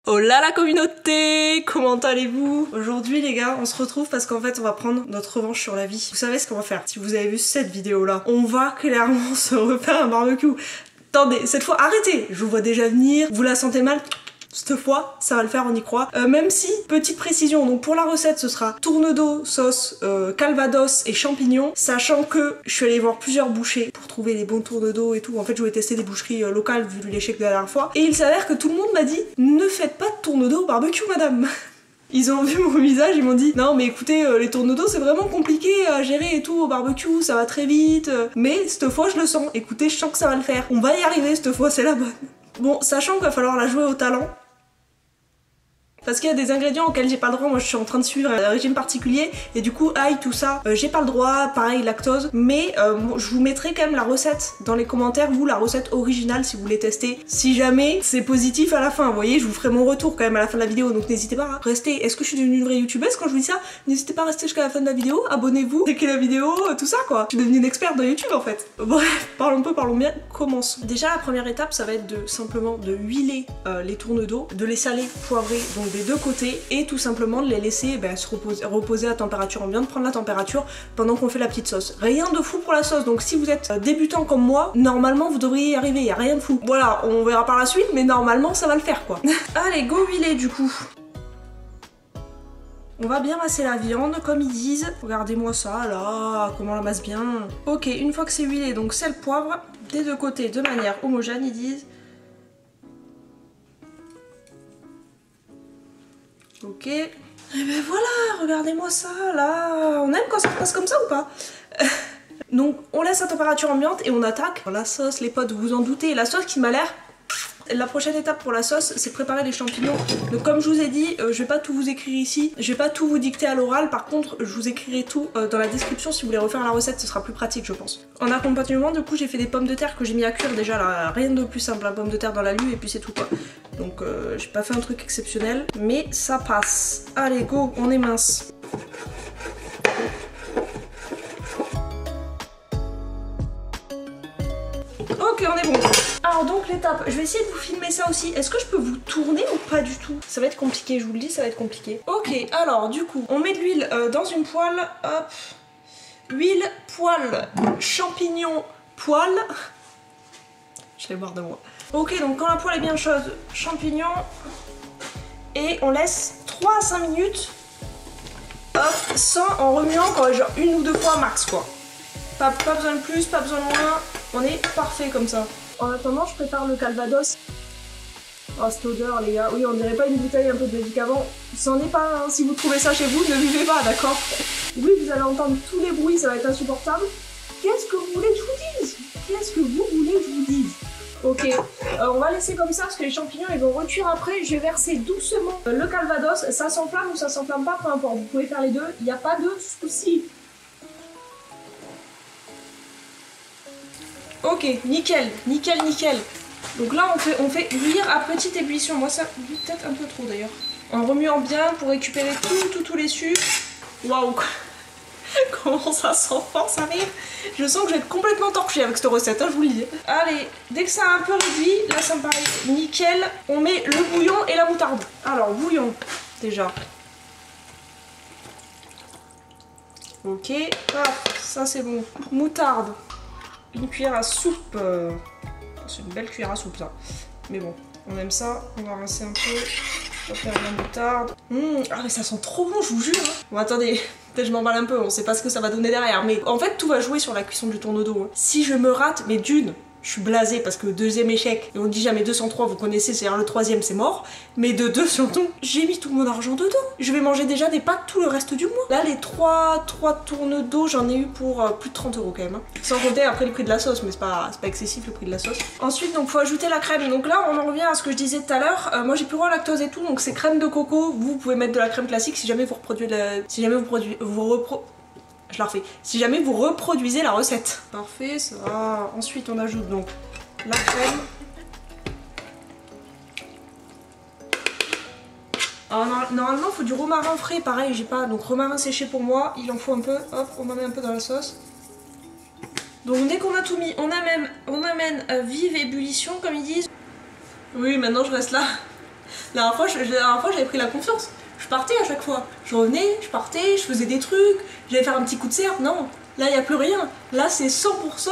Hola la communauté, comment allez-vous? Aujourd'hui les gars, on se retrouve parce qu'en fait on va prendre notre revanche sur la vie. Vous savez ce qu'on va faire? Si vous avez vu cette vidéo là, on va clairement se refaire un barbecue. Attendez, cette fois arrêtez, je vous vois déjà venir, vous la sentez mal? Cette fois, ça va le faire, on y croit. Même si, petite précision, donc pour la recette, ce sera tourne-dos, sauce, calvados et champignons, sachant que je suis allée voir plusieurs bouchers pour trouver les bons tourne-dos et tout. En fait, je voulais tester des boucheries locales vu l'échec de la dernière fois. Et il s'avère que tout le monde m'a dit « Ne faites pas de tourne-dos au barbecue, madame !» Ils ont vu mon visage, ils m'ont dit « Non mais écoutez, les tourne-dos c'est vraiment compliqué à gérer et tout au barbecue, ça va très vite. Mais cette fois, je le sens. Écoutez, je sens que ça va le faire. On va y arriver cette fois, c'est la bonne. » Bon, sachant qu'il va falloir la jouer au talent. Parce qu'il y a des ingrédients auxquels j'ai pas le droit, moi je suis en train de suivre un régime particulier et du coup ail tout ça, j'ai pas le droit, pareil lactose, mais je vous mettrai quand même la recette dans les commentaires, vous la recette originale si vous voulez tester, si jamais c'est positif à la fin, vous voyez, je vous ferai mon retour quand même à la fin de la vidéo, donc n'hésitez pas à rester. Est-ce que je suis devenue une vraie youtubeuse quand je vous dis ça? N'hésitez pas à rester jusqu'à la fin de la vidéo, abonnez-vous, likez la vidéo, tout ça quoi. Je suis devenue une experte de YouTube en fait. Bref, parlons peu, parlons bien, commençons. Déjà la première étape ça va être simplement de huiler les tourne-dos, de les saler, poivrer, donc des deux côtés et tout simplement de les laisser se reposer à température ambiante, prendre la température pendant qu'on fait la petite sauce. Rien de fou pour la sauce, donc si vous êtes débutant comme moi, normalement vous devriez y arriver, y a rien de fou. Voilà, on verra par la suite, mais normalement ça va le faire quoi. Allez, go huiler du coup. On va bien masser la viande comme ils disent. Regardez-moi ça là, comment on la masse bien. Ok, une fois que c'est huilé, donc sel, poivre, des deux côtés de manière homogène ils disent. Ok. Et ben voilà, regardez-moi ça, là. On aime quand ça se passe comme ça ou pas? Donc on laisse à température ambiante et on attaque la sauce, les potes, vous vous en doutez. La sauce qui m'a l'air... La prochaine étape pour la sauce, c'est préparer les champignons. Donc comme je vous ai dit, je vais pas tout vous écrire ici, je vais pas tout vous dicter à l'oral, par contre je vous écrirai tout dans la description si vous voulez refaire la recette, ce sera plus pratique je pense. En accompagnement du coup j'ai fait des pommes de terre que j'ai mis à cuire déjà là, rien de plus simple, la pomme de terre dans la lue et puis c'est tout quoi. Donc j'ai pas fait un truc exceptionnel, mais ça passe. Allez go, on est mince. Ok, on est bon. Alors donc l'étape, je vais essayer de vous filmer ça aussi. Est-ce que je peux vous tourner ou pas du tout? Ça va être compliqué, je vous le dis, ça va être compliqué. Ok, alors du coup, on met de l'huile dans une poêle. Hop. Huile, poêle, champignons, poêle. Je vais boire de moi. Ok, donc quand la poêle est bien chaude, champignons. Et on laisse 3 à 5 minutes. Hop, en remuant quoi, genre une ou deux fois max quoi. Pas besoin de plus, pas besoin de moins. On est parfait comme ça. En attendant, je prépare le calvados. Oh, cette odeur, les gars. Oui, on dirait pas une bouteille un peu de médicament. C'en est pas, hein. Si vous trouvez ça chez vous, ne vivez pas, d'accord? Oui, vous allez entendre tous les bruits, ça va être insupportable. Qu'est-ce que vous voulez que je vous dise? Qu'est-ce que vous voulez que je vous dise? Ok, on va laisser comme ça parce que les champignons ils vont recuire après. Je vais verser doucement le calvados. Ça s'enflamme ou ça s'enflamme pas, peu importe. Vous pouvez faire les deux, il n'y a pas de souci. Ok, nickel, nickel, nickel. Donc là on fait cuire à petite ébullition. Moi ça bouille peut-être un peu trop d'ailleurs. En remuant bien pour récupérer tous les sucres. Waouh. Comment ça sent fort sa mère. Je sens que je vais être complètement torchée avec cette recette, hein, je vous le dis. Allez, dès que ça a un peu réduit, là ça me paraît nickel, on met le bouillon et la moutarde. Alors, bouillon, déjà. Ok, hop, ça c'est bon. Moutarde, une cuillère à soupe. C'est une belle cuillère à soupe ça. Mais bon, on aime ça, on va rincer un peu. On va faire de la moutarde. Ah mais ça sent trop bon, je vous jure. Hein. Bon attendez, peut-être je m'emballe un peu, on sait pas ce que ça va donner derrière. Mais en fait tout va jouer sur la cuisson du tourne-dos. Hein. Si je me rate, mais d'une, je suis blasée parce que deuxième échec, et on dit jamais 203, vous connaissez, c'est-à-dire le troisième c'est mort. Mais de deux surtout, j'ai mis tout mon argent dedans. Je vais manger déjà des pâtes tout le reste du mois. Là les 3 tourne-dos, j'en ai eu pour plus de 30 € quand même. Hein. Sans compter après le prix de la sauce, mais c'est pas excessif le prix de la sauce. Ensuite donc faut ajouter la crème. Donc là on en revient à ce que je disais tout à l'heure. Moi j'ai plus le lactose et tout, donc c'est crème de coco. Vous pouvez mettre de la crème classique si jamais vous reproduisez Je la refais. Si jamais vous reproduisez la recette. Parfait, ça va. Ensuite, on ajoute donc la crème. Alors, normalement, il faut du romarin frais. Pareil, j'ai pas. Donc, romarin séché pour moi. Il en faut un peu. Hop, on en met un peu dans la sauce. Donc, dès qu'on a tout mis, on amène à vive ébullition, comme ils disent. Oui, maintenant je reste là. La dernière fois, j'avais pris la confiance. Je partais à chaque fois. Je revenais, je partais, je faisais des trucs, j'allais faire un petit coup de serre. Non, là, il n'y a plus rien. Là, c'est 100%.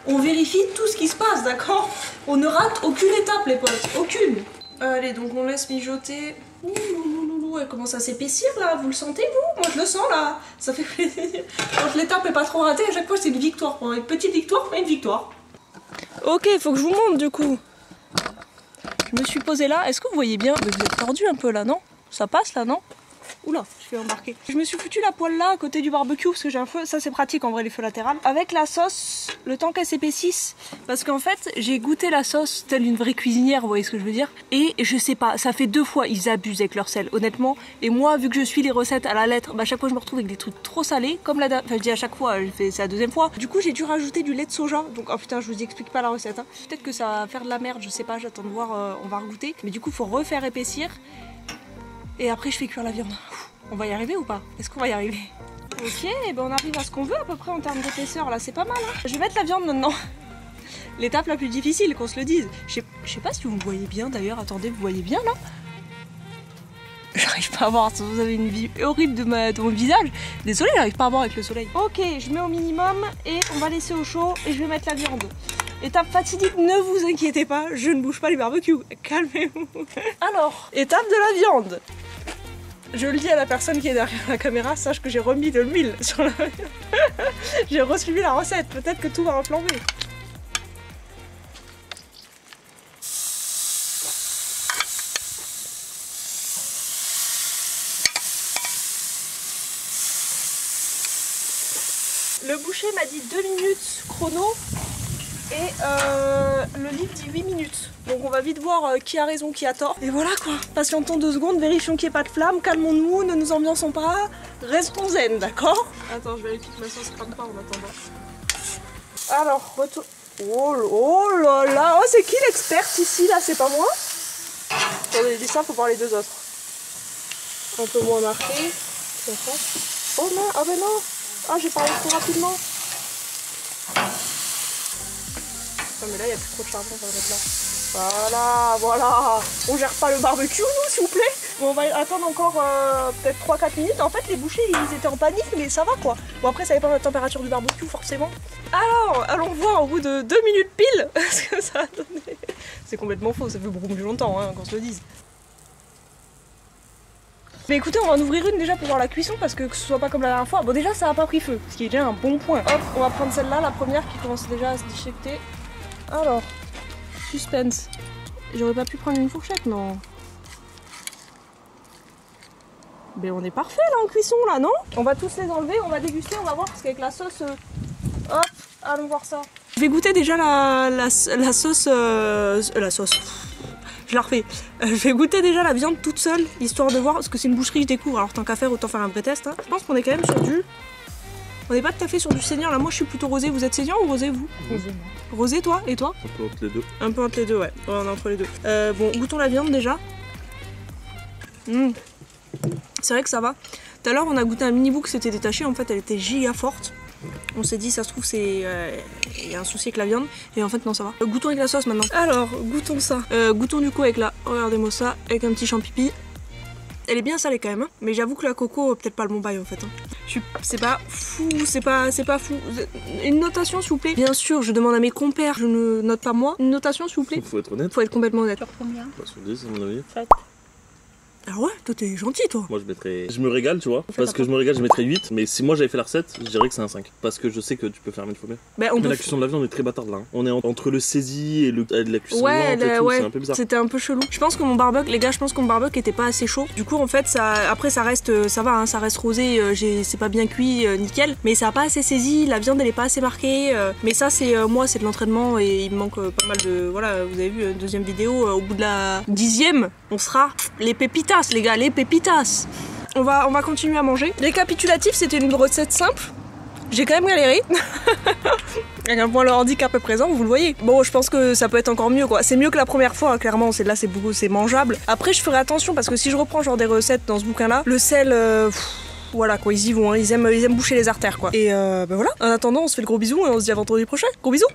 On vérifie tout ce qui se passe, d'accord? On ne rate aucune étape, les potes. Aucune. Allez, donc on laisse mijoter. Ouh, elle commence à s'épaissir, là. Vous le sentez, vous? Moi, je le sens, là. Ça fait plaisir. Quand l'étape n'est pas trop ratée, à chaque fois, c'est une victoire. Une petite victoire, mais une victoire. Ok, faut que je vous montre, du coup. Je me suis posée là. Est-ce que vous voyez bien? Vous êtes tordu un peu, là, non? Ça passe, là, non? Oula, je suis embarquée. Je me suis foutu la poêle là à côté du barbecue parce que j'ai un feu, ça c'est pratique en vrai les feux latérales. Avec la sauce, le temps qu'elle s'épaississe. Parce qu'en fait, j'ai goûté la sauce telle une vraie cuisinière, vous voyez ce que je veux dire. Et je sais pas, ça fait 2 fois, ils abusent avec leur sel, honnêtement. Et moi, vu que je suis les recettes à la lettre, bah à chaque fois je me retrouve avec des trucs trop salés. Comme la enfin je dis à chaque fois, c'est la 2e fois. Du coup j'ai dû rajouter du lait de soja. Donc oh putain, je vous explique pas la recette. Hein. Peut-être que ça va faire de la merde, je sais pas, j'attends de voir, on va regoûter. Mais du coup faut refaire épaissir. Et après je fais cuire la viande. On va y arriver ou pas? Est-ce qu'on va y arriver? Ok, et ben on arrive à ce qu'on veut à peu près en termes d'épaisseur, là c'est pas mal. Hein. Je vais mettre la viande maintenant. L'étape la plus difficile, qu'on se le dise. Je sais pas si vous me voyez bien d'ailleurs, attendez, vous voyez bien là? J'arrive pas à voir, vous avez une vue horrible de mon visage. Désolée, j'arrive pas à voir avec le soleil. Ok, je mets au minimum et on va laisser au chaud et je vais mettre la viande. Étape fatidique, ne vous inquiétez pas, je ne bouge pas les barbecues, calmez-vous. Alors, étape de la viande. Je le dis à la personne qui est derrière la caméra, sache que j'ai remis de l'huile sur la... J'ai resuivi la recette, peut-être que tout va reflamber. Le boucher m'a dit 2 minutes chrono et le livre dit 8 minutes. Donc on va vite voir qui a raison, qui a tort. Et voilà quoi, patientons 2 secondes, vérifions qu'il n'y ait pas de flamme, calmons-nous, ne nous ambiançons pas, restons zen, d'accord? Attends, je vérifie que ma sauce crame pas en attendant. Alors, retour... Oh là là, oh c'est qui l'experte ici là, c'est pas moi? Attendez, les dessins, faut voir les 2 autres. Un peu moins marqué. Oh non, ah ben non. Ah j'ai parlé trop rapidement. Non mais là il n'y a plus trop de charbon, on va le mettre là. Voilà. On gère pas le barbecue nous s'il vous plaît. Bon, on va attendre encore peut-être 3-4 minutes. En fait les bouchers ils étaient en panique mais ça va quoi. Bon après ça dépend de la température du barbecue forcément. Alors allons voir au bout de 2 minutes pile ce que ça a donné. C'est complètement faux, ça fait beaucoup plus longtemps hein, qu'on se le dise. Mais écoutez, on va en ouvrir une déjà pour voir la cuisson parce que ce soit pas comme la dernière fois. Bon déjà ça a pas pris feu, ce qui est déjà un bon point. Hop, on va prendre celle-là, la première qui commence déjà à se déchiqueter. Alors, suspense. J'aurais pas pu prendre une fourchette, non? Mais on est parfait là en cuisson là, non? On va tous les enlever, on va déguster, on va voir parce qu'avec la sauce... Hop, allons voir ça. Je vais goûter déjà la sauce... la sauce... Je la refais. Je vais goûter déjà la viande toute seule, histoire de voir, parce que c'est une boucherie que je découvre, alors tant qu'à faire, autant faire un vrai test. Hein. Je pense qu'on est quand même sur du... On n'est pas tout à fait sur du saignant, là moi je suis plutôt rosé. Vous êtes saignant ou rosé vous? Rosé, moi. Rosé toi? Et toi? Un peu entre les deux. Un peu entre les deux, ouais. Ouais, on est entre les deux. Bon, goûtons la viande déjà. C'est vrai que ça va. Tout à l'heure on a goûté un mini bout qui s'était détaché, en fait elle était giga forte. On s'est dit ça se trouve c'est il y a un souci avec la viande et en fait non ça va. Goûtons avec la sauce maintenant. Alors goûtons ça. Goûtons du coup avec la, regardez-moi ça, avec un petit champipi. Elle est bien salée quand même hein. Mais j'avoue que la coco peut-être pas le bon bail en fait hein. C'est pas fou, c'est pas fou. Une notation s'il vous plaît. Bien sûr je demande à mes compères, je ne note pas moi. Une notation s'il vous plaît. Faut être honnête. Faut être complètement honnête. Sur combien? Bah, sur 10 à mon avis. 7. Ah ouais, toi t'es gentil toi. Moi je mettrais... Je me régale tu vois. Parce que je me régale je mettrais 8. Mais si moi j'avais fait la recette je dirais que c'est un 5. Parce que je sais que tu peux faire 1000 fois mieux. Bah, Mais la cuisson de la viande est très bâtarde là hein. On est entre le saisie et la cuisson ouais, lente et tout, ouais. c'est un peu bizarre. C'était un peu chelou. Je pense que mon barbecue, les gars, je pense que mon barbecue était pas assez chaud. Du coup en fait ça, après ça reste, ça va hein, ça reste rosé, c'est pas bien cuit, nickel. Mais ça a pas assez saisi, la viande elle est pas assez marquée. Mais ça c'est moi c'est de l'entraînement et il me manque pas mal de... Voilà, vous avez vu, deuxième vidéo, au bout de la 10e, on sera les pépitas les gars, les pépitas. On va continuer à manger. Récapitulatif, c'était une recette simple. J'ai quand même galéré. À quel point le handicap est présent, vous le voyez. Bon, je pense que ça peut être encore mieux quoi. C'est mieux que la première fois, hein, clairement. Là, c'est mangeable. Après, je ferai attention parce que si je reprends genre des recettes dans ce bouquin-là, le sel, voilà quoi, ils y vont. Hein, ils aiment boucher les artères quoi. Et ben voilà. En attendant, on se fait le gros bisou et on se dit à vendredi prochain. Gros bisous.